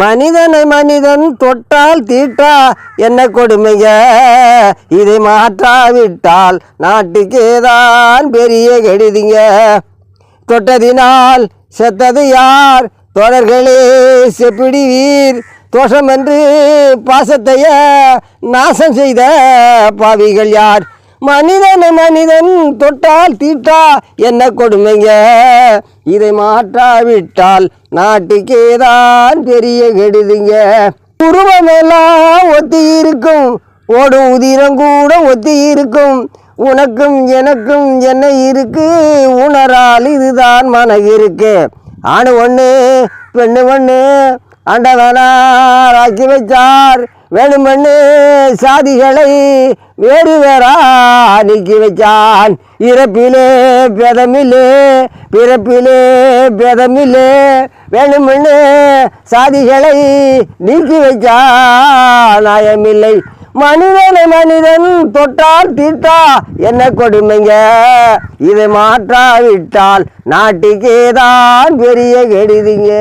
மனிதனை மனிதன் தொட்டால் தீட்டா என்ன கொடுமைங்க, இதை மாற்றாவிட்டால் நாட்டுக்கேதான் பெரிய கெடுதிங்க. தொட்டதினால் செத்தது யார், தோழர்களே செப்பிடிவீர், தோஷம் என்று பாசத்தைய நாசம் செய்த பாவிகள் யார். மனிதனை மனிதன் தொட்டால் தீட்டா என்ன கொடுமைங்க, இதை மாற்றாவிட்டால் நாட்டுக்கேதான் பெரிய கெடுதிங்க. உருவமெல்லாம் ஒத்தி இருக்கும், ஓடும் உதிரம் கூட ஒத்தி இருக்கும், உனக்கும் எனக்கும் என்ன இருக்கு, உணரால் இதுதான் மனகு இருக்கு. ஆணு ஒன்று பெண்ணு ஒன்று ஆண்டவனார் ஆக்கி வைச்சார், வேணுமென்னு சாதிகளை வேறு வேறா நீக்கி வைச்சான். இறப்பிலே பேதமில்லே, பிறப்பிலே பேதமில்லே, வேணுமென்னு சாதிகளை நீக்கி வைச்சான் நியாயமில்லை. மனிதனை மனிதன் தொட்டால் தீட்டா என்ன கொடுமைங்க, இதை மாற்றாவிட்டால் நாட்டுக்கேதான் பெரிய கெடுதிங்க.